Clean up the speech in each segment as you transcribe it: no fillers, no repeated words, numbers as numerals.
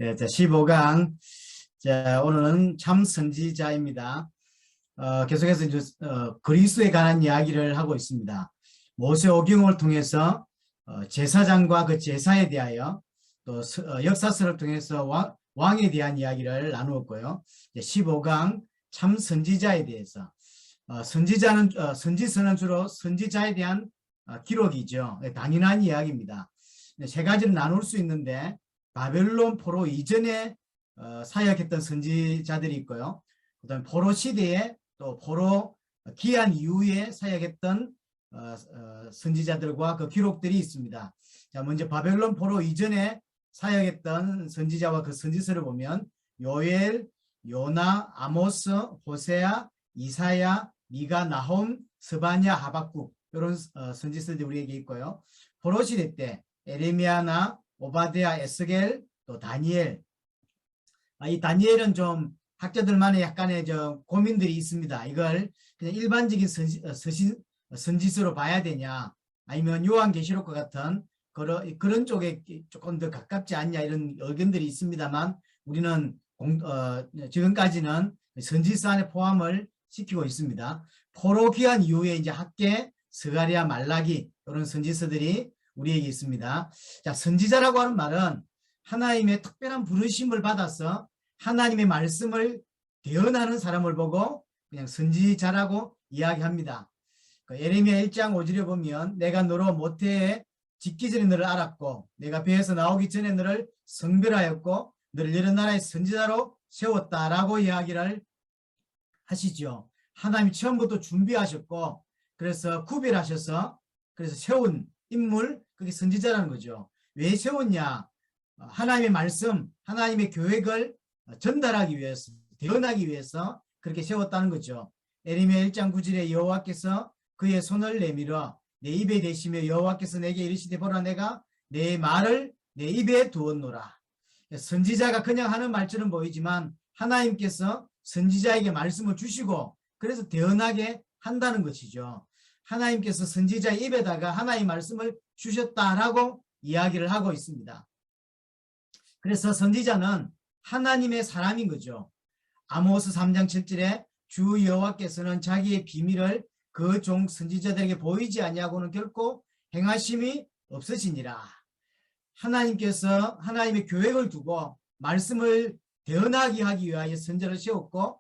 예, 자, 15강. 자, 오늘은 참 선지자입니다. 계속해서 이제, 그리스도에 관한 이야기를 하고 있습니다. 모세오경을 통해서 제사장과 그 제사에 대하여 또 역사서를 통해서 왕에 대한 이야기를 나누었고요. 15강 참 선지자에 대해서 선지서는 주로 선지자에 대한 기록이죠. 당연한 이야기입니다. 세 가지를 나눌 수 있는데 바벨론 포로 이전에 사역했던 선지자들이 있고요. 그다음에 포로 시대에 또 포로 귀환 이후에 사역했던 선지자들과 그 기록들이 있습니다. 자, 먼저 바벨론 포로 이전에 사역했던 선지자와 그 선지서를 보면 요엘, 요나, 아모스, 호세아, 이사야, 미가, 나홈, 스바냐, 하박국 이런 선지서들이 우리에게 있고요. 포로 시대 때 에레미야나 오바댜, 에스겔, 또 다니엘. 이 다니엘은 좀 학자들만의 약간의 고민들이 있습니다. 이걸 그냥 일반적인 선지서로 봐야 되냐, 아니면 요한계시록과 같은 그런 쪽에 조금 더 가깝지 않냐, 이런 의견들이 있습니다만 우리는 지금까지는 선지서 안에 포함을 시키고 있습니다. 포로 귀환 이후에 이제 학계, 스가랴, 말라기 이런 선지서들이 우리에게 있습니다. 자, 선지자라고 하는 말은 하나님의 특별한 부르심을 받아서 하나님의 말씀을 대언하는 사람을 보고 그냥 선지자라고 이야기합니다. 예레미야 1장 5절에 보면 내가 너로 모태에 짓기 전에 너를 알았고 내가 배에서 나오기 전에 너를 성별하였고 너를 여러 나라의 선지자로 세웠다라고 이야기를 하시죠. 하나님이 처음부터 준비하셨고 그래서 구별하셔서 그래서 세운 인물, 그게 선지자라는 거죠. 왜 세웠냐? 하나님의 말씀, 하나님의 계획을 전달하기 위해서, 대언하기 위해서 그렇게 세웠다는 거죠. 예레미야 1장 9절에 여호와께서 그의 손을 내밀어 내 입에 대시며 여호와께서 내게 이르시되 보라 내가 내 말을 내 입에 두었노라. 선지자가 그냥 하는 말처럼 보이지만 하나님께서 선지자에게 말씀을 주시고 그래서 대언하게 한다는 것이죠. 하나님께서 선지자의 입에다가 하나님의 말씀을 주셨다라고 이야기를 하고 있습니다. 그래서 선지자는 하나님의 사람인 거죠. 아모스 3장 7절에 주 여호와께서는 자기의 비밀을 그 종 선지자들에게 보이지 아니하고는 결코 행하심이 없으시니라. 하나님께서 하나님의 계획을 두고 말씀을 대언하게 하기 위하여 선지자를 세웠고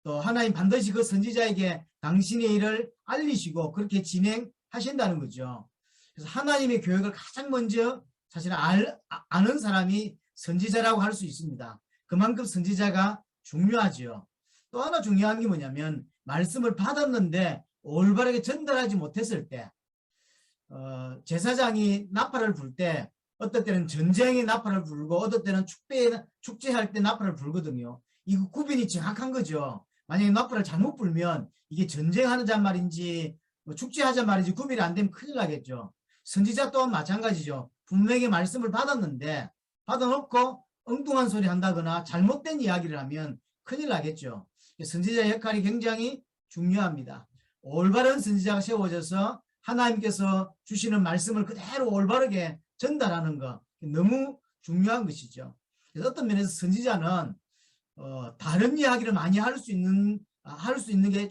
또 하나님 반드시 그 선지자에게 당신의 일을 알리시고 그렇게 진행하신다는 거죠. 그래서 하나님의 계획을 가장 먼저 사실 아는 사람이 선지자라고 할 수 있습니다. 그만큼 선지자가 중요하죠. 또 하나 중요한 게 뭐냐면 말씀을 받았는데 올바르게 전달하지 못했을 때 제사장이 나팔을 불 때 어떨 때는 전쟁에 나팔을 불고 어떨 때는 축제할 때 나팔을 불거든요. 이거 구분이 정확한 거죠. 만약에 나팔을 잘못 불면 이게 전쟁하는 말인지 축제하자 말인지 구별이 안 되면 큰일 나겠죠. 선지자 또한 마찬가지죠. 분명히 말씀을 받았는데 받아놓고 엉뚱한 소리 한다거나 잘못된 이야기를 하면 큰일 나겠죠. 선지자의 역할이 굉장히 중요합니다. 올바른 선지자가 세워져서 하나님께서 주시는 말씀을 그대로 올바르게 전달하는 것 너무 중요한 것이죠. 그래서 어떤 면에서 선지자는 다른 이야기를 많이 할 수 있는 게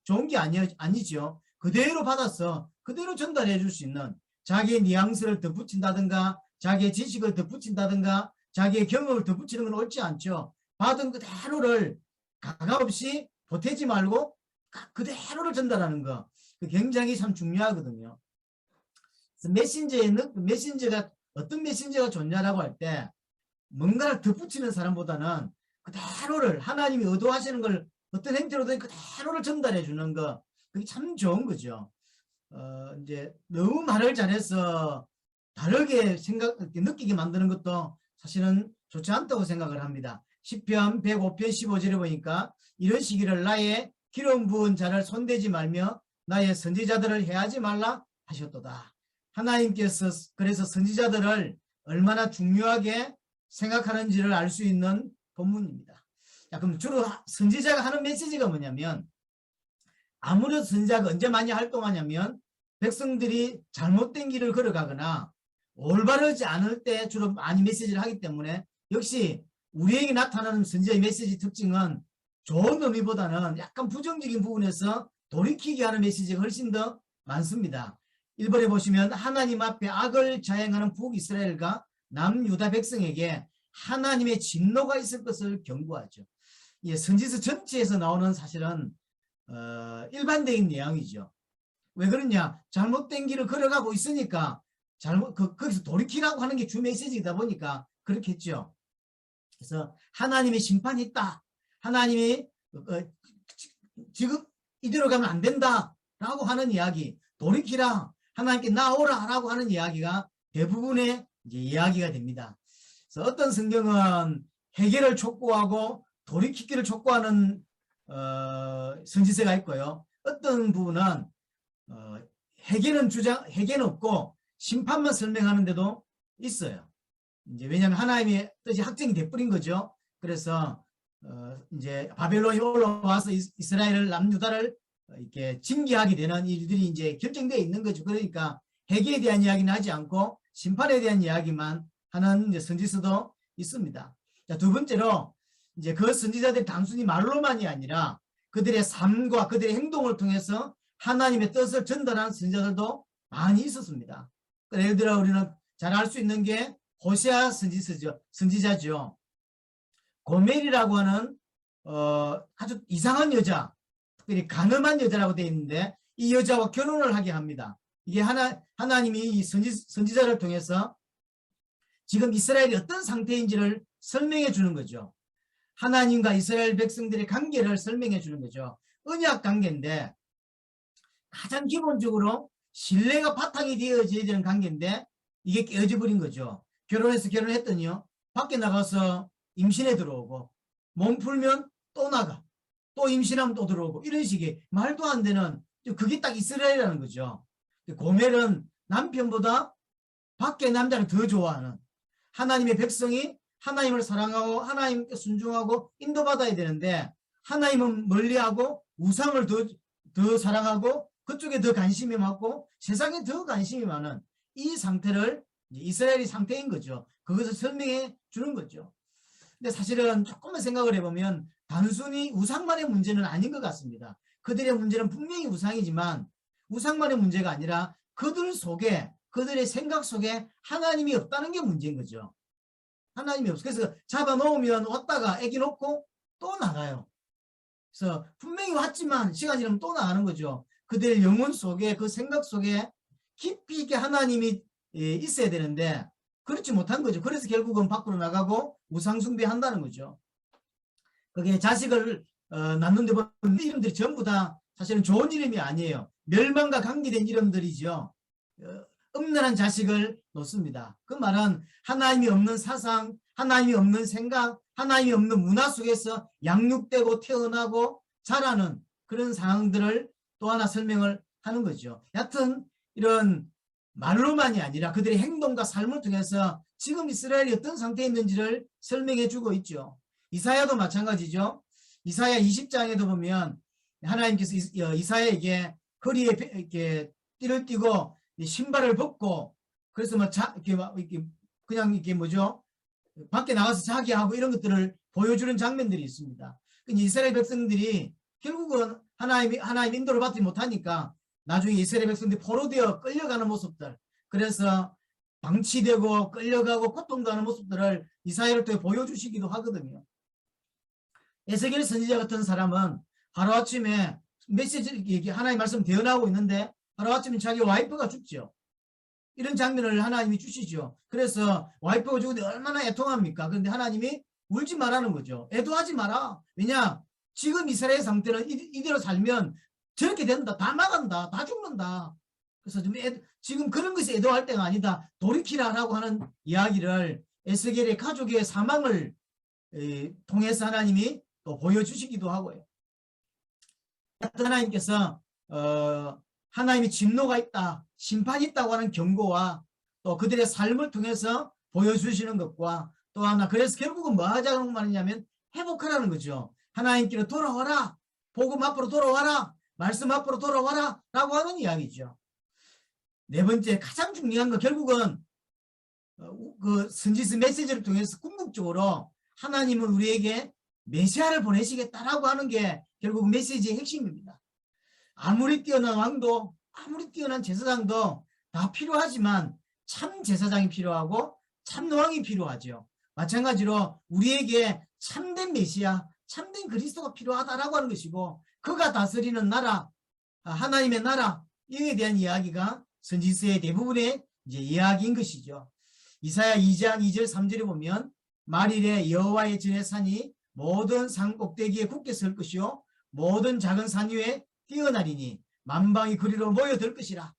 좋은 게 아니죠. 그대로 받아서 그대로 전달해 줄 수 있는 자기의 뉘앙스를 덧붙인다든가 자기의 지식을 덧붙인다든가 자기의 경험을 덧붙이는 건 옳지 않죠. 받은 그대로를 가감없이 보태지 말고 그대로를 전달하는 거 굉장히 참 중요하거든요. 메신저가 어떤 메신저가 좋냐라고 할 때 뭔가를 덧붙이는 사람보다는 그대로를 하나님이 의도하시는 걸 어떤 행태로든 그대로를 전달해 주는 거 그게 참 좋은 거죠. 이제 너무 말을 잘해서 다르게 느끼게 만드는 것도 사실은 좋지 않다고 생각을 합니다. 시편 105편 15절에 보니까 이런 시기를 나의 기름 부은 자를 손대지 말며 나의 선지자들을 해하지 말라 하셨도다. 하나님께서 그래서 선지자들을 얼마나 중요하게 생각하는지를 알 수 있는 본문입니다. 자, 그럼 주로 선지자가 하는 메시지가 뭐냐면 아무래도 선지자가 언제 많이 활동하냐면 백성들이 잘못된 길을 걸어가거나 올바르지 않을 때 주로 많이 메시지를 하기 때문에 역시 우리에게 나타나는 선지자의 메시지 특징은 좋은 의미보다는 약간 부정적인 부분에서 돌이키게 하는 메시지가 훨씬 더 많습니다. 1번에 보시면 하나님 앞에 악을 자행하는 북이스라엘과 남유다 백성에게 하나님의 진노가 있을 것을 경고하죠. 예, 선지서 전체에서 나오는 사실은 일반적인 내용이죠. 왜 그러냐? 잘못된 길을 걸어가고 있으니까 거기서 돌이키라고 하는 게 주 메시지이다 보니까 그렇겠죠. 그래서 하나님의 심판이 있다. 하나님이 지금 이대로 가면 안 된다라고 하는 이야기, 돌이키라, 하나님께 나오라라고 하는 이야기가 대부분의 이제 이야기가 됩니다. 그래서 어떤 성경은 해결을 촉구하고 돌이키기를 촉구하는 선지서가 있고요. 어떤 부분은 해결은 없고 심판만 설명하는데도 있어요. 이제 왜냐하면 하나님의 뜻이 확정이 돼버린 거죠. 그래서 이제 바벨론이 올라와서 이스라엘을 남유다를 이렇게 징계하게 되는 일들이 이제 결정되어 있는 거죠. 그러니까 해결에 대한 이야기는 하지 않고 심판에 대한 이야기만 하는 이제 선지서도 있습니다. 자, 두 번째로 이제 그 선지자들이 단순히 말로만이 아니라 그들의 삶과 그들의 행동을 통해서 하나님의 뜻을 전달하는 선지자들도 많이 있었습니다. 예를 들어 우리는 잘 알 수 있는 게 호세아 선지자죠. 고멜이라고 하는 아주 이상한 여자, 특별히 간음한 여자라고 되어 있는데 이 여자와 결혼을 하게 합니다. 이게 하나님이 이 선지자를 통해서 지금 이스라엘이 어떤 상태인지를 설명해 주는 거죠. 하나님과 이스라엘 백성들의 관계를 설명해 주는 거죠. 언약 관계인데 가장 기본적으로 신뢰가 바탕이 되어져야 되는 관계인데 이게 깨어져 버린 거죠. 결혼했더니요. 밖에 나가서 임신에 들어오고 몸 풀면 또 나가. 또 임신하면 또 들어오고 이런 식의 말도 안 되는 그게 딱 이스라엘이라는 거죠. 고멜은 남편보다 밖에 남자를 더 좋아하는 하나님의 백성이 하나님을 사랑하고 하나님께 순종하고 인도받아야 되는데 하나님은 멀리하고 우상을 더 사랑하고 그쪽에 더 관심이 많고 세상에 더 관심이 많은 이 상태를 이스라엘의 상태인 거죠. 그것을 설명해 주는 거죠. 근데 사실은 조금만 생각을 해보면 단순히 우상만의 문제는 아닌 것 같습니다. 그들의 문제는 분명히 우상이지만 우상만의 문제가 아니라 그들 속에 그들의 생각 속에 하나님이 없다는 게 문제인 거죠. 하나님이 없어. 그래서 잡아놓으면 왔다가 애기 놓고 또 나가요. 그래서 분명히 왔지만 시간이 지나면 또 나가는 거죠. 그들의 영혼 속에 그 생각 속에 깊이 있게 하나님이 있어야 되는데 그렇지 못한 거죠. 그래서 결국은 밖으로 나가고 우상숭배한다는 거죠. 그게 자식을 낳는데 보면 이름들이 전부 다 사실은 좋은 이름이 아니에요. 멸망과 관계된 이름들이죠. 음란한 자식을 놓습니다. 그 말은 하나님이 없는 사상, 하나님이 없는 생각, 하나님이 없는 문화 속에서 양육되고 태어나고 자라는 그런 상황들을 또 하나 설명을 하는 거죠. 여하튼 이런 말로만이 아니라 그들의 행동과 삶을 통해서 지금 이스라엘이 어떤 상태에 있는지를 설명해 주고 있죠. 이사야도 마찬가지죠. 이사야 20장에도 보면 하나님께서 이사야에게 허리에 이렇게 띠를 띠고 신발을 벗고 그래서 이렇게 그냥 이렇게 뭐죠? 밖에 나가서 자기 하고 이런 것들을 보여주는 장면들이 있습니다. 이스라엘 백성들이 결국은 하나님 인도를 받지 못하니까 나중에 이스라엘 백성들이 포로되어 끌려가는 모습들, 그래서 방치되고 끌려가고 고통당하는 모습들을 이사야를 통해 보여주시기도 하거든요. 에스겔 선지자 같은 사람은 하루아침에 메시지 하나님 말씀 대언하고 있는데 하루아침에 자기 와이프가 죽죠. 이런 장면을 하나님이 주시죠. 그래서 와이프가 죽는데 얼마나 애통합니까? 그런데 하나님이 울지 말라는 거죠. 애도하지 마라. 왜냐? 지금 이스라엘 상태는 이대로 살면 저렇게 된다. 다 나간다. 다 죽는다. 그래서 지금 그런 것이 애도할 때가 아니다. 돌이키라라고 하는 이야기를 에스겔의 가족의 사망을 통해서 하나님이 또 보여주시기도 하고요. 하나님께서 하나님의 진노가 있다, 심판이 있다고 하는 경고와 또 그들의 삶을 통해서 보여주시는 것과 또 하나, 그래서 결국은 뭐 하자는 말이냐면 회복하라는 거죠. 하나님께로 돌아와라, 복음 앞으로 돌아와라, 말씀 앞으로 돌아와라 라고 하는 이야기죠. 네 번째 가장 중요한 건 결국은 그 선지서 메시지를 통해서 궁극적으로 하나님은 우리에게 메시아를 보내시겠다라고 하는 게 결국 메시지의 핵심입니다. 아무리 뛰어난 왕도 아무리 뛰어난 제사장도 다 필요하지만 참 제사장이 필요하고 참 왕이 필요하죠. 마찬가지로 우리에게 참된 메시아, 참된 그리스도가 필요하다라고 하는 것이고 그가 다스리는 나라, 하나님의 나라 이에 대한 이야기가 선지서의 대부분의 이제 이야기인 것이죠. 이사야 2장 2절 3절에 보면 말일에 여호와의 전의 산이 모든 산 꼭대기에 굳게 설 것이요 모든 작은 산 위에 뛰어나리니 만방이 그리로 모여들 것이라.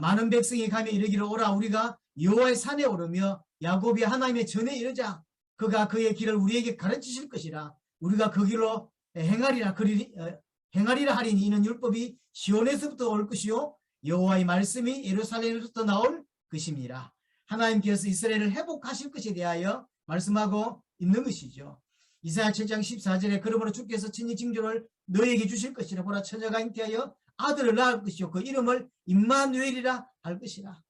많은 백성이 가며 이르기를 오라 우리가 여호와의 산에 오르며 야곱이 하나님의 전에 이르자 그가 그의 길을 우리에게 가르치실 것이라. 우리가 그 길로 행하리라 하리니 이는 율법이 시온에서부터 올 것이요 여호와의 말씀이 예루살렘에서부터 나올 것입니다. 하나님께서 이스라엘을 회복하실 것에 대하여 말씀하고 있는 것이죠. 이사야 7장 14절에 그러므로 주께서 친히 징조를 너에게 주실 것이라. 보라 처녀가 잉태하여 아들을 낳을 것이요 그 이름을 임마누엘이라 할 것이라.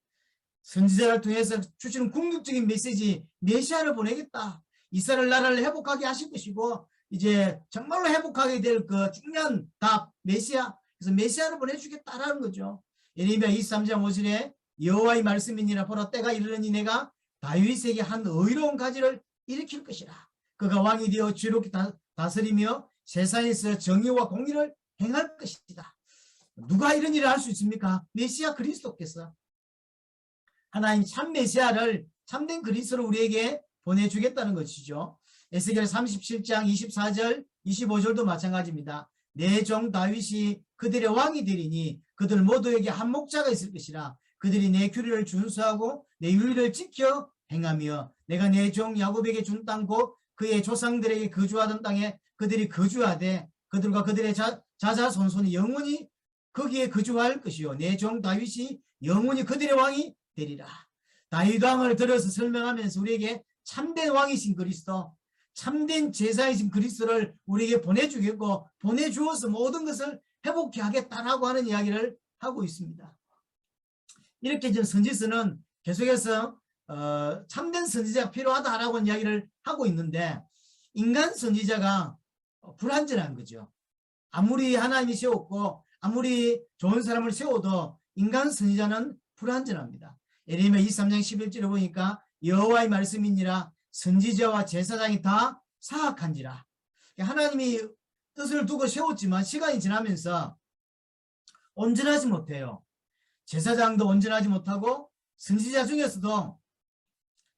선지자를 통해서 주시는 궁극적인 메시지 메시아를 보내겠다. 이스라엘 나라를 회복하게 하실 것이고 이제 정말로 회복하게 될 그 중요한 답 메시아. 그래서 메시아를 보내주겠다라는 거죠. 예레미야 23장 5절에 여호와의 말씀이니라. 보라 때가 이르르니 내가 다윗에게 한 의로운 가지를 일으킬 것이라. 그가 왕이 되어 지혜롭게 다스리며 세상에서 정의와 공의를 행할 것이다. 누가 이런 일을 할 수 있습니까? 메시아 그리스도께서. 하나님 참 메시아를 참된 그리스도를 우리에게 보내주겠다는 것이죠. 에스겔 37장 24절 25절도 마찬가지입니다. 내 종 다윗이 그들의 왕이 되리니 그들 모두에게 한 목자가 있을 것이라. 그들이 내 규례를 준수하고 내 윤리를 지켜 행하며 내가 내 종 야곱에게 준 땅 곧 그의 조상들에게 거주하던 땅에 그들이 거주하되 그들과 그들의 자자손손이 영원히 거기에 거주할 것이요 내 종 다윗이 영원히 그들의 왕이 되리라. 다윗 왕을 들어서 설명하면서 우리에게 참된 왕이신 그리스도, 참된 제사이신 그리스도를 우리에게 보내주겠고 보내주어서 모든 것을 회복해 하겠다라고 하는 이야기를 하고 있습니다. 이렇게 지금 선지서는 계속해서 참된 선지자가 필요하다라고 하는 이야기를 하고 있는데 인간 선지자가 불완전한 거죠. 아무리 하나님이 세웠고 아무리 좋은 사람을 세워도 인간 선지자는 불완전합니다. 예레미야 23장 11절에 보니까 여호와의 말씀이니라 선지자와 제사장이 다 사악한지라. 하나님이 뜻을 두고 세웠지만 시간이 지나면서 온전하지 못해요. 제사장도 온전하지 못하고 선지자 중에서도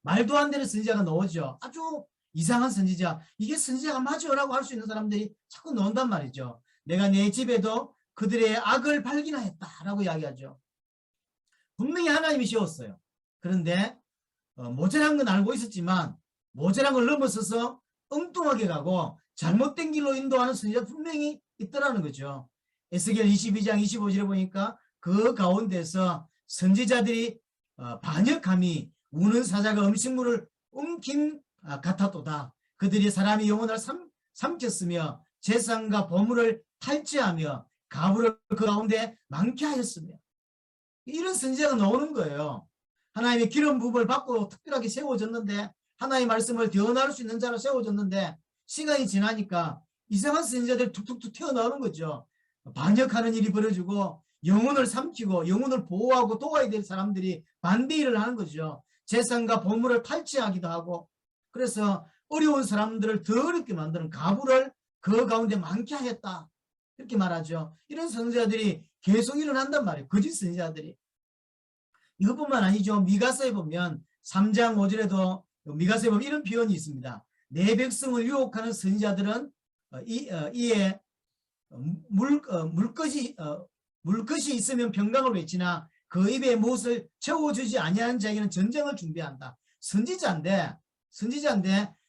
말도 안 되는 선지자가 나오죠. 아주 이상한 선지자. 이게 선지자가 맞아라고 할 수 있는 사람들이 자꾸 나온단 말이죠. 내가 내 집에도 그들의 악을 발견하였다라고 이야기하죠. 분명히 하나님이 세웠어요. 그런데 모자란 건 알고 있었지만 모자란 걸 넘어서서 엉뚱하게 가고 잘못된 길로 인도하는 선지자 분명히 있더라는 거죠. 에스겔 22장 25절에 보니까 그 가운데서 선지자들이 반역함이 우는 사자가 음식물을 움킴 같았도다. 그들이 사람이 영혼을 삼켰으며 재산과 보물을 탈취하며 가부를 그 가운데 많게 하였으며 이런 선지자가 나오는 거예요. 하나님의 기름 부음을 받고 특별하게 세워졌는데 하나님의 말씀을 대언할 수 있는 자로 세워졌는데 시간이 지나니까 이상한 선지자들이 툭툭툭 튀어나오는 거죠. 반역하는 일이 벌어지고 영혼을 삼키고 영혼을 보호하고 도와야 될 사람들이 반대 일을 하는 거죠. 재산과 보물을 탈취하기도 하고 그래서 어려운 사람들을 더 어렵게 만드는 가부를 그 가운데 많게 하였다. 이렇게 말하죠. 이런 선지자들이 계속 일어난단 말이에요. 거짓 선지자들이. 이것뿐만 아니죠. 미가서에 보면 3장 5절에도 미가서에 보면 이런 표현이 있습니다. 내 백성을 유혹하는 선지자들은 이에 물것이 있으면 평강을 외치나 그 입에 무엇을 채워주지 아니하는 자에게는 전쟁을 준비한다. 선지자인데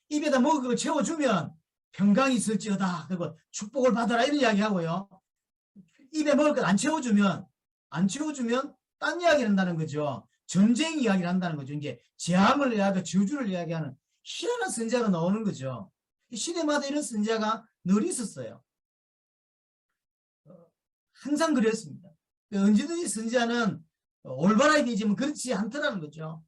입에다 먹을 걸 채워주면 평강이 있을지어다. 그리고 축복을 받아라 이런 이야기하고요. 입에 먹을 걸 안 채워주면 딴 이야기를 한다는 거죠. 전쟁 이야기를 한다는 거죠. 이제 재앙을 이야기하고 저주를 이야기하는 희한한 선지자가 나오는 거죠. 시대마다 이런 선지자가 늘 있었어요. 항상 그랬습니다. 언제든지 선지자는 올바르게 되지만 그렇지 않더라는 거죠.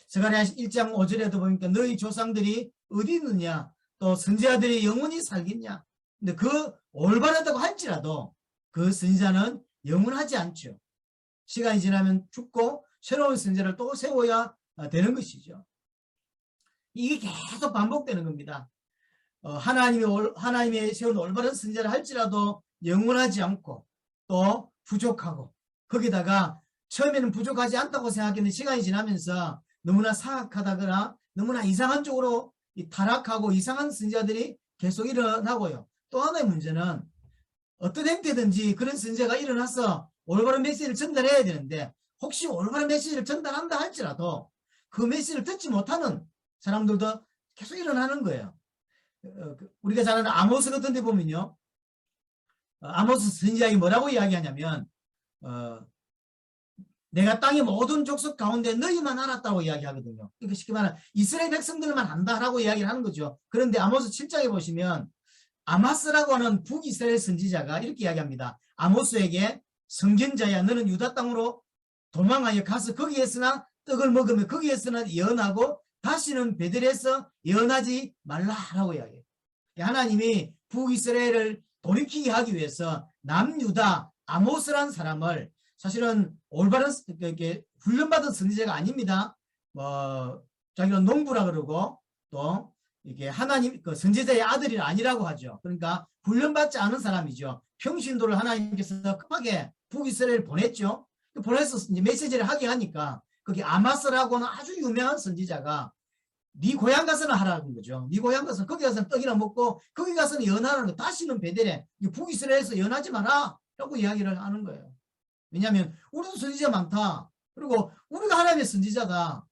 스가랴 1장 5절에도 보니까 너희 조상들이 어디 있느냐 또 선지자들이 영원히 살겠냐. 근데 그 올바르다고 할지라도 그 선지자는 영원하지 않죠. 시간이 지나면 죽고 새로운 선지자를 또 세워야 되는 것이죠. 이게 계속 반복되는 겁니다. 하나님이 세운 올바른 선지자를 할지라도 영원하지 않고 또 부족하고 거기다가 처음에는 부족하지 않다고 생각했는데 시간이 지나면서 너무나 사악하다거나 너무나 이상한 쪽으로 타락하고 이상한 선지자들이 계속 일어나고요. 또 하나의 문제는 어떤 형태든지 그런 선지자가 일어나서 올바른 메시지를 전달해야 되는데 혹시 올바른 메시지를 전달한다 할지라도 그 메시지를 듣지 못하는 사람들도 계속 일어나는 거예요. 우리가 잘 아는 아모스 같은 데 보면요. 아모스 선지자가 뭐라고 이야기하냐면 내가 땅의 모든 족속 가운데 너희만 알았다고 이야기하거든요. 그러니까 쉽게 말하면 이스라엘 백성들만 안다라고 이야기를 하는 거죠. 그런데 아모스 7장에 보시면 아마스라고 하는 북이스라엘 선지자가 이렇게 이야기합니다. 아모스에게 성견자야 너는 유다 땅으로 도망하여 가서 거기에서나 떡을 먹으며 거기에서는 예언하고 다시는 베들에서 예언하지 말라라고 이야기해요. 하나님이 북이스라엘을 돌이키게 하기 위해서 남유다 아모스라는 사람을 사실은 올바른 훈련받은 선지자가 아닙니다. 자기는 농부라 그러고 또 이게 하나님 선지자의 아들이 아니라고 하죠. 그러니까 훈련받지 않은 사람이죠. 평신도를 하나님께서 급하게 북이스라엘 보냈죠. 보내서 이제 메시지를 하게 하니까 거기 아마스라고 하는 아주 유명한 선지자가 네 고향 가서는 하라는 거죠. 네 고향 가서 거기 가서는 떡이나 먹고 거기 가서는 연하라는 거. 다시는 베델에 북이스라엘에서 연하지 마라 라고 이야기를 하는 거예요. 왜냐하면 우리도 선지자 많다. 그리고 우리가 하나님의 선지자다.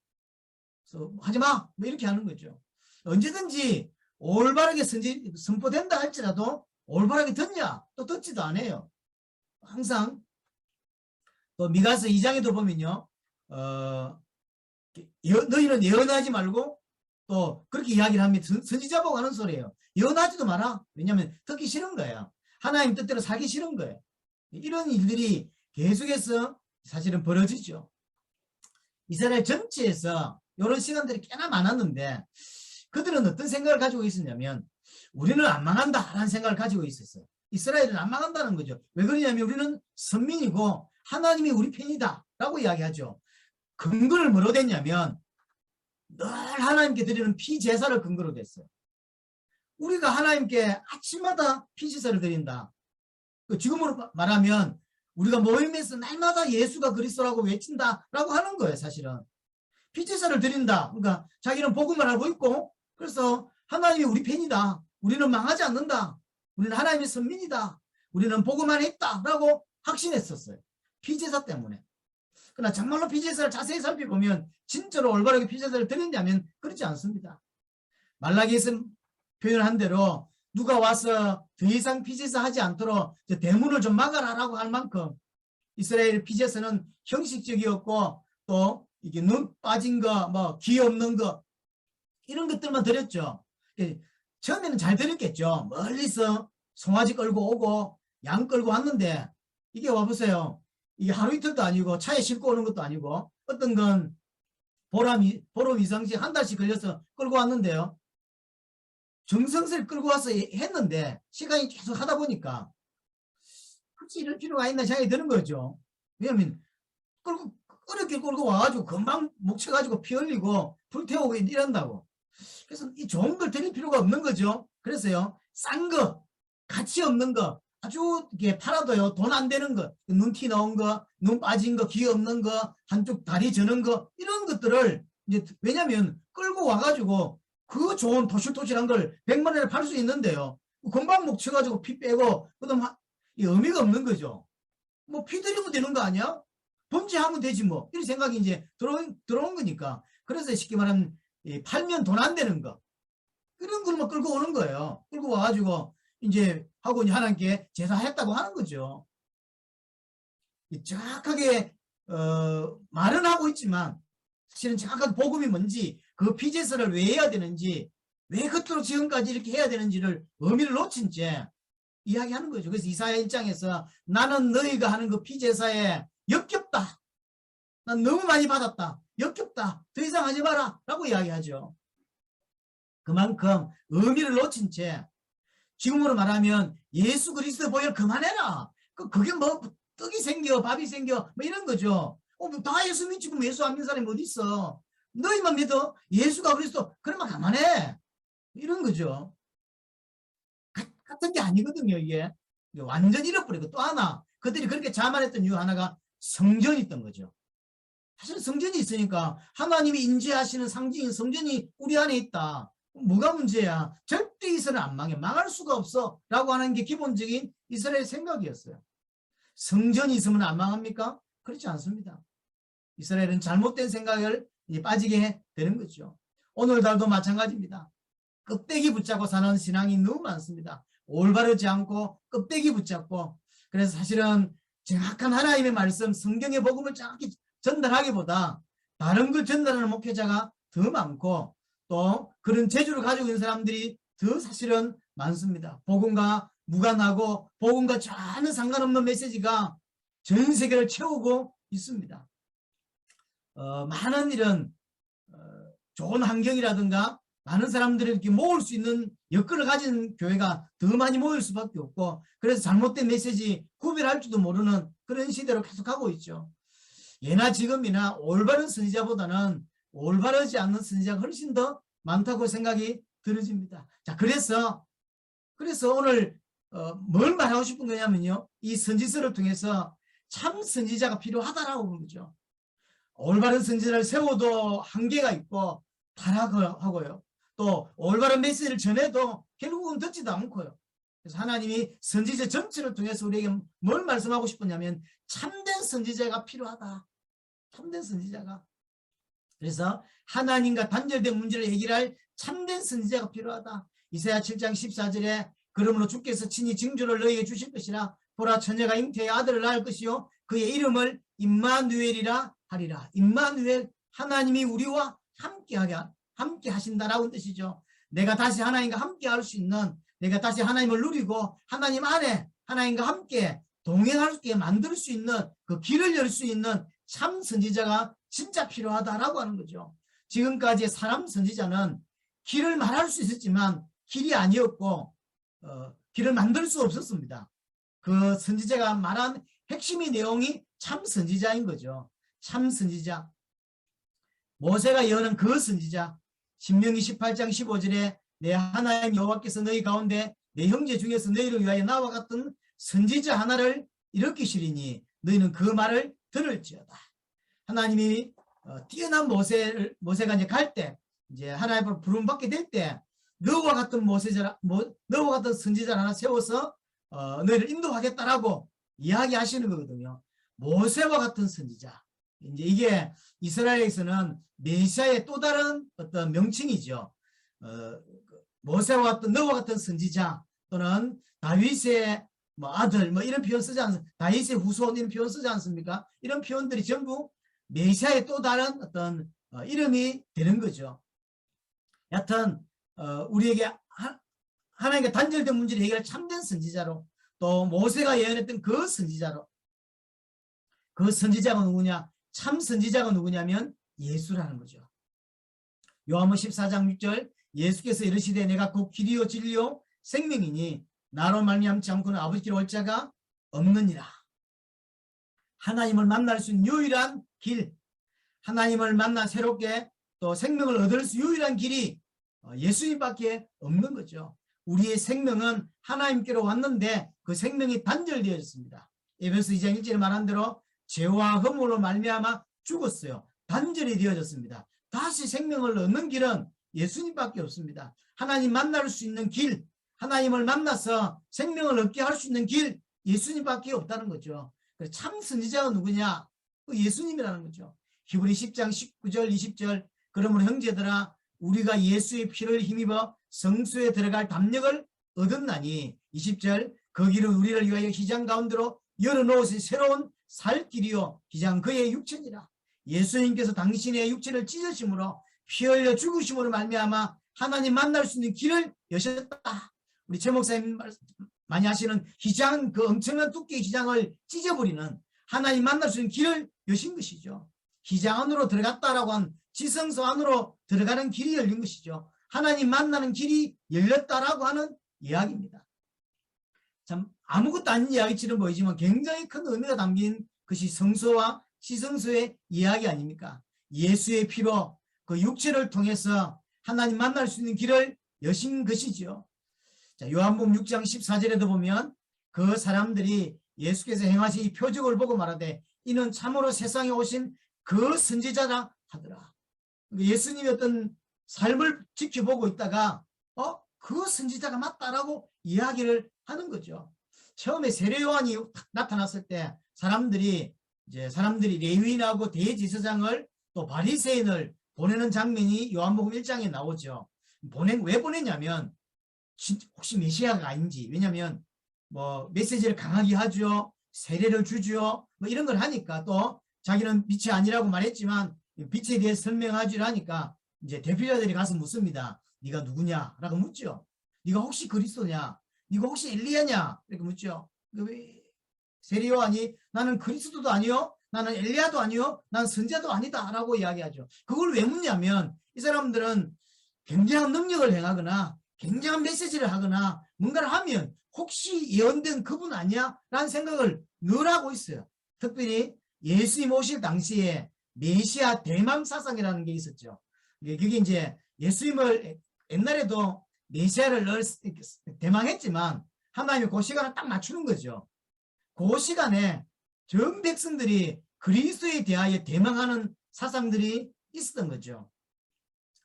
그래서 하지마 뭐 이렇게 하는 거죠. 언제든지 올바르게 선포된다 할지라도 올바르게 듣냐 또 듣지도 않아요. 항상 또 미가서 2장에도 보면요. 너희는 예언하지 말고 또 그렇게 이야기를 하면 선지자 보고 하는 소리예요. 예언하지도 마라. 왜냐하면 듣기 싫은 거예요. 하나님 뜻대로 살기 싫은 거예요. 이런 일들이 계속해서 사실은 벌어지죠. 이스라엘 전체에서 이런 시간들이 꽤나 많았는데 그들은 어떤 생각을 가지고 있었냐면 우리는 안 망한다 라는 생각을 가지고 있었어요. 이스라엘은 안 망한다는 거죠. 왜 그러냐면 우리는 선민이고 하나님이 우리 편이다 라고 이야기하죠. 근거를 뭐로 됐냐면 늘 하나님께 드리는 피제사를 근거로 됐어요. 우리가 하나님께 아침마다 피제사를 드린다. 지금으로 말하면 우리가 모임에서 날마다 예수가 그리스도라고 외친다라고 하는 거예요. 사실은 피제사를 드린다. 그러니까 자기는 복음을 알고 있고 그래서 하나님이 우리 편이다. 우리는 망하지 않는다. 우리는 하나님의 선민이다. 우리는 복음 안에 있다라고 확신했었어요. 피제사 때문에. 그러나 정말로 피제사를 자세히 살펴보면 진짜로 올바르게 피제사를 드렸냐면 그렇지 않습니다. 말라기에서 표현한 대로 누가 와서 더 이상 피제사 하지 않도록 대문을 좀 막아라라고 할 만큼 이스라엘 피제사는 형식적이었고 또 이게 눈 빠진 거, 뭐 귀 없는 거 이런 것들만 드렸죠. 처음에는 잘 드렸겠죠. 멀리서 송아지 끌고 오고 양 끌고 왔는데 이게 와보세요. 이게 하루 이틀도 아니고 차에 싣고 오는 것도 아니고 어떤 건 보름 이상씩 한 달씩 걸려서 끌고 왔는데요. 정성스레 끌고 와서 했는데 시간이 계속 하다 보니까 굳이 이럴 필요가 있나 생각이 드는 거죠. 왜냐하면 어렵게 끌고 와가지고 금방 묵혀가지고 피 흘리고 불 태우고 이런다고. 그래서 이 좋은 걸 드릴 필요가 없는 거죠. 그래서요. 싼 거, 가치 없는 거, 아주 이게 팔아도요. 돈 안 되는 거, 눈티 나온 거, 눈 빠진 거, 귀 없는 거, 한쪽 다리 저는 거 이런 것들을 이제 왜냐면 끌고 와가지고 그 좋은 토실토실한 걸 100만 원에 팔 수 있는데요. 금방 묵혀가지고 피 빼고 그다음 의미가 없는 거죠. 뭐 피 들이면 되는 거 아니야? 번제하면 되지 뭐. 이런 생각이 이제 들어온 거니까. 그래서 쉽게 말하면 팔면 돈 안 되는 거. 이런 걸만 끌고 오는 거예요. 끌고 와가지고 이제 하고 하나님께 제사했다고 하는 거죠. 정확하게 말은 하고 있지만 사실은 정확하게 복음이 뭔지 그 피제사를 왜 해야 되는지 왜 그토록 지금까지 이렇게 해야 되는지를 의미를 놓친 채 이야기하는 거죠. 그래서 이사야 1장에서 나는 너희가 하는 그 피제사에 역겹다. 난 너무 많이 받았다. 역겹다. 더 이상 하지 마라. 라고 이야기하죠. 그만큼 의미를 놓친 채 지금으로 말하면 예수 그리스도 보혈 그만해라. 그게 뭐 떡이 생겨 밥이 생겨 뭐 이런 거죠. 다 예수 믿지고 예수 안 믿는 사람이 어디 있어. 너희만 믿어. 예수가 그리스도. 그러면 그만해. 이런 거죠. 같은 게 아니거든요. 이게 완전히 잃어버리고 또 하나 그들이 그렇게 자만했던 이유 하나가 성전이 있던 거죠. 사실 성전이 있으니까 하나님이 인지하시는 상징인 성전이 우리 안에 있다. 뭐가 문제야? 절대 이스라엘 안 망해. 망할 수가 없어. 라고 하는 게 기본적인 이스라엘 생각이었어요. 성전이 있으면 안 망합니까? 그렇지 않습니다. 이스라엘은 잘못된 생각을 빠지게 되는 거죠. 오늘날도 마찬가지입니다. 껍데기 붙잡고 사는 신앙이 너무 많습니다. 올바르지 않고 껍데기 붙잡고, 그래서 사실은 정확한 하나님의 말씀, 성경의 복음을 정확히 전달하기보다 다른 걸 전달하는 목회자가 더 많고 또 그런 재주를 가지고 있는 사람들이 더 사실은 많습니다. 복음과 무관하고 복음과 전혀 상관없는 메시지가 전 세계를 채우고 있습니다. 많은 이런 좋은 환경이라든가 많은 사람들을 이렇게 모을 수 있는 여건을 가진 교회가 더 많이 모일 수밖에 없고, 그래서 잘못된 메시지 구별할 줄도 모르는 그런 시대로 계속하고 있죠. 예나 지금이나 올바른 선지자보다는 올바르지 않는 선지자가 훨씬 더 많다고 생각이 들어집니다. 자, 그래서 오늘 뭘 말하고 싶은 거냐면요, 이 선지서를 통해서 참 선지자가 필요하다라고 보는 거죠. 올바른 선지자를 세워도 한계가 있고 타락하고요. 또 올바른 메시지를 전해도 결국은 듣지도 않고요. 그래서 하나님이 선지자 전체를 통해서 우리에게 뭘 말씀하고 싶었냐면 참된 선지자가 필요하다. 참된 선지자가. 그래서 하나님과 단절된 문제를 해결할 참된 선지자가 필요하다. 이사야 7장 14절에 그러므로 주께서 친히 징조를 너희에게 주실 것이라. 보라, 처녀가 잉태의 아들을 낳을 것이요 그의 이름을 임마누엘이라 하리라. 임마누엘, 하나님이 우리와 함께 하신다라는 뜻이죠. 내가 다시 하나님과 함께 할 수 있는, 내가 다시 하나님을 누리고 하나님 안에 하나님과 함께 동행할 수 있게 만들 수 있는 그 길을 열 수 있는 참 선지자가 진짜 필요하다라고 하는 거죠. 지금까지 사람 선지자는 길을 말할 수 있었지만 길이 아니었고 길을 만들 수 없었습니다. 그 선지자가 말한 핵심의 내용이 참 선지자인 거죠. 참 선지자. 모세가 여는 그 선지자. 신명기 18장 15절에 내 하나님 여호와께서 너희 가운데 내 형제 중에서 너희를 위하여 나와 같은 선지자 하나를 일으키시리니 너희는 그 말을 들을지어다. 하나님이 뛰어난 모세가 이제 갈 때, 이제 하나님을 부름받게 될 때 너와 같은 너와 같은 선지자 하나 세워서 너희를 인도하겠다라고 이야기하시는 거거든요. 모세와 같은 선지자. 이제 이게 이스라엘에서는 메시아의 또 다른 어떤 명칭이죠. 모세와 같은 너와 같은 선지자 또는 다윗의 아들 이런 표현 쓰지 않습니까? 다윗의 후손 이런 표현 쓰지 않습니까? 이런 표현들이 전부 메시아의 또 다른 어떤 이름이 되는 거죠. 여하튼 우리에게 하나님과 단절된 문제를 해결할 참된 선지자로, 또 모세가 예언했던 그 선지자로, 그 선지자가 누구냐? 참 선지자가 누구냐면 예수라는 거죠. 요한복음 14장 6절 예수께서 이르시되 내가 곧 길이요 진리요 생명이니 나로 말미암지 않고는 아버지께로 올 자가 없느니라. 하나님을 만날 수 있는 유일한 길, 하나님을 만나 새롭게 또 생명을 얻을 수 유일한 길이 예수님밖에 없는 거죠. 우리의 생명은 하나님께로 왔는데 그 생명이 단절되어졌습니다. 에베소 2장 1절에 말한 대로 죄와 허물로 말미암아 죽었어요. 단절이 되어졌습니다. 다시 생명을 얻는 길은 예수님밖에 없습니다. 하나님 만날 수 있는 길, 하나님을 만나서 생명을 얻게 할 수 있는 길, 예수님밖에 없다는 거죠. 참 선지자가 누구냐? 예수님이라는 거죠. 히브리 10장 19절 20절 그러므로 형제들아 우리가 예수의 피를 힘입어 성소에 들어갈 담력을 얻었나니 20절 그 길은 우리를 위하여 휘장 가운데로 열어놓으신 새로운 살 길이요 휘장 그의 육체니라. 예수님께서 당신의 육체를 찢으심으로 피 흘려 죽으심으로 말미암아 하나님 만날 수 있는 길을 여셨다. 우리 최 목사님 많이 하시는 휘장, 그 엄청난 두께의 휘장을 찢어버리는 하나님 만날 수 있는 길을 여신 것이죠. 기장 안으로 들어갔다라고 한 지성소 안으로 들어가는 길이 열린 것이죠. 하나님 만나는 길이 열렸다라고 하는 이야기입니다. 참 아무것도 아닌 이야기처럼 보이지만 굉장히 큰 의미가 담긴 것이 성소와 시성소의 이야기 아닙니까? 예수의 피로 그 육체를 통해서 하나님 만날 수 있는 길을 여신 것이죠. 자, 요한복음 6장 14절에도 보면 그 사람들이 예수께서 행하신 이 표적을 보고 말하되 이는 참으로 세상에 오신 그 선지자라 하더라. 예수님의 어떤 삶을 지켜보고 있다가 그 선지자가 맞다라고 이야기를 하는 거죠. 처음에 세례 요한이 나타났을 때 사람들이 레위인하고 대제사장을 또 바리새인을 보내는 장면이 요한복음 1장에 나오죠. 왜 보냈냐면 혹시 메시아가 아닌지, 왜냐하면 뭐 메시지를 강하게 하죠, 세례를 주죠, 뭐 이런 걸 하니까, 또 자기는 빛이 아니라고 말했지만 빛에 대해 설명하지 하니까 이제 대표자들이 가서 묻습니다. 네가 누구냐라고 묻죠. 네가 혹시 그리스도냐? 네가 혹시 엘리야냐? 이렇게 묻죠. 세례 요한이 나는 그리스도도 아니요, 나는 엘리야도 아니요, 난 선지자도 아니다라고 이야기하죠. 그걸 왜 묻냐면 이 사람들은 굉장한 능력을 행하거나 굉장한 메시지를 하거나 뭔가를 하면 혹시 예언된 그분 아니야? 라는 생각을 늘 하고 있어요. 특별히 예수님 오실 당시에 메시아 대망 사상이라는 게 있었죠. 그게 이제 예수님을 옛날에도 메시아를 늘 대망했지만 하나님이 그 시간을 딱 맞추는 거죠. 그 시간에 전 백성들이 그리스도에 대하여 대망하는 사상들이 있었던 거죠.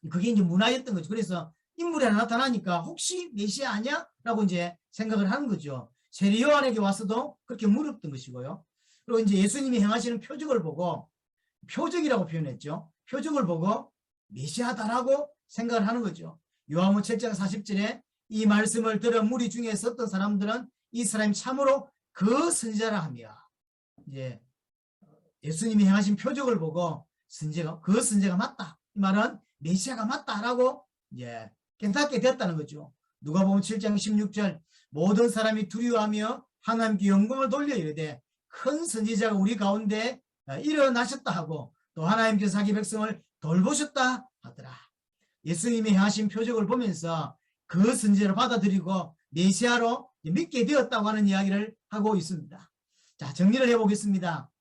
그게 이제 문화였던 거죠. 그래서 인물이 하나 나타나니까 혹시 메시아 아니야? 라고 이제 생각을 하는 거죠. 세례 요한에게 와서도 그렇게 물었던 것이고요. 그리고 이제 예수님이 행하시는 표적을 보고, 표적이라고 표현했죠. 표적을 보고 메시아다라고 생각을 하는 거죠. 요한복음 7장 40절에 이 말씀을 들어 무리 중에 섰던 사람들은 이 사람이 참으로 그 선지자라 하며, 이제 예수님이 행하신 표적을 보고 그 선지자가 맞다, 이 말은 메시아가 맞다라고 이제 깨닫게 되었다는 거죠. 누가복음 7장 16절 모든 사람이 두려워하며 하나님께 영광을 돌려 이르되 큰 선지자가 우리 가운데 일어나셨다 하고 또 하나님께서 자기 백성을 돌보셨다 하더라. 예수님이 행하신 표적을 보면서 그 선지자를 받아들이고 메시아로 믿게 되었다고 하는 이야기를 하고 있습니다. 자, 정리를 해보겠습니다.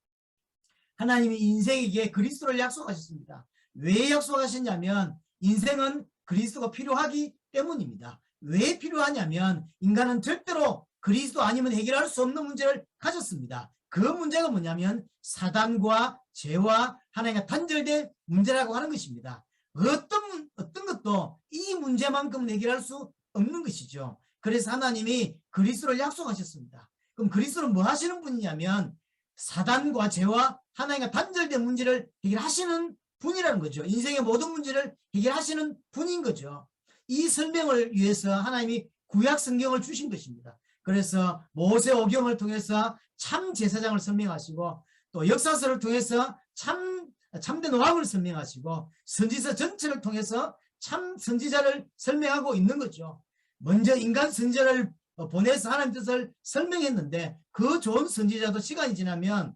하나님이 인생에게 그리스도를 약속하셨습니다. 왜 약속하셨냐면 인생은 그리스도가 필요하기 때문입니다. 왜 필요하냐면 인간은 절대로 그리스도 아니면 해결할 수 없는 문제를 가졌습니다. 그 문제가 뭐냐면 사단과 죄와 하나님과 단절된 문제라고 하는 것입니다. 어떤 것도 이 문제만큼은 해결할 수 없는 것이죠. 그래서 하나님이 그리스도를 약속하셨습니다. 그럼 그리스도는 뭐 하시는 분이냐면 사단과 죄와 하나님과 단절된 문제를 해결하시는 분이라는 거죠. 인생의 모든 문제를 해결하시는 분인 거죠. 이 설명을 위해서 하나님이 구약 성경을 주신 것입니다. 그래서 모세오경을 통해서 참 제사장을 설명하시고 또 역사서를 통해서 참된 왕을 설명하시고 선지서 전체를 통해서 참 선지자를 설명하고 있는 거죠. 먼저 인간 선지자를 보내서 하나님 뜻을 설명했는데 그 좋은 선지자도 시간이 지나면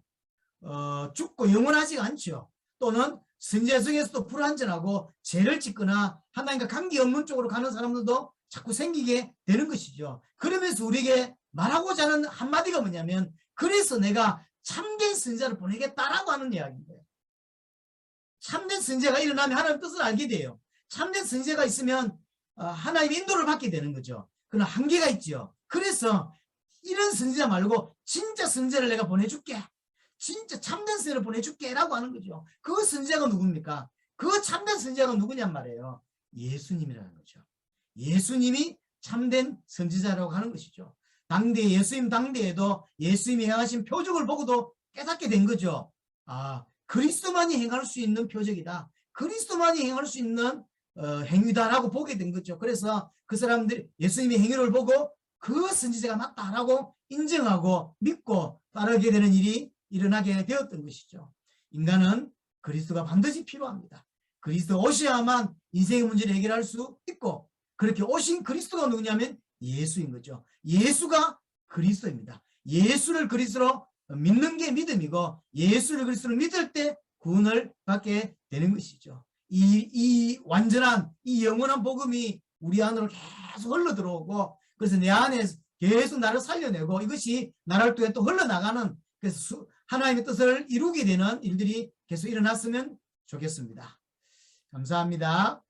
죽고 영원하지가 않죠. 또는 선지자 중에서도 불완전하고 죄를 짓거나 하나님과 관계없는 쪽으로 가는 사람들도 자꾸 생기게 되는 것이죠. 그러면서 우리에게 말하고자 하는 한마디가 뭐냐면 그래서 내가 참된 선지자를 보내겠다라고 하는 이야기입니다. 참된 선지자가 일어나면 하나님 뜻을 알게 돼요. 참된 선지자가 있으면 하나님의 인도를 받게 되는 거죠. 그러나 한계가 있죠. 그래서 이런 선지자 말고 진짜 선지자를 내가 보내줄게, 진짜 참된 선지자를 보내줄게 라고 하는 거죠. 그 선지자가 누굽니까? 그 참된 선지자가 누구냔 말이에요. 예수님이라는 거죠. 예수님이 참된 선지자라고 하는 것이죠. 당대 예수님 당대에도 예수님이 행하신 표적을 보고도 깨닫게 된 거죠. 그리스도만이 행할 수 있는 표적이다, 그리스도만이 행할 수 있는 행위다라고 보게 된 거죠. 그래서 그 사람들이 예수님의 행위를 보고 그 선지자가 맞다라고 인정하고 믿고 따르게 되는 일이 일어나게 되었던 것이죠. 인간은 그리스도가 반드시 필요합니다. 그리스도 오셔야만 인생의 문제를 해결할 수 있고, 그렇게 오신 그리스도가 누구냐면 예수인 거죠. 예수가 그리스도입니다. 예수를 그리스도로 믿는 게 믿음이고 예수를 그리스도로 믿을 때 구원을 받게 되는 것이죠. 이 완전한 이 영원한 복음이 우리 안으로 계속 흘러 들어오고 그래서 내 안에 계속 나를 살려내고 이것이 나를 통해 또 흘러나가는 그래서 하나님의 뜻을 이루게 되는 일들이 계속 일어났으면 좋겠습니다. 감사합니다.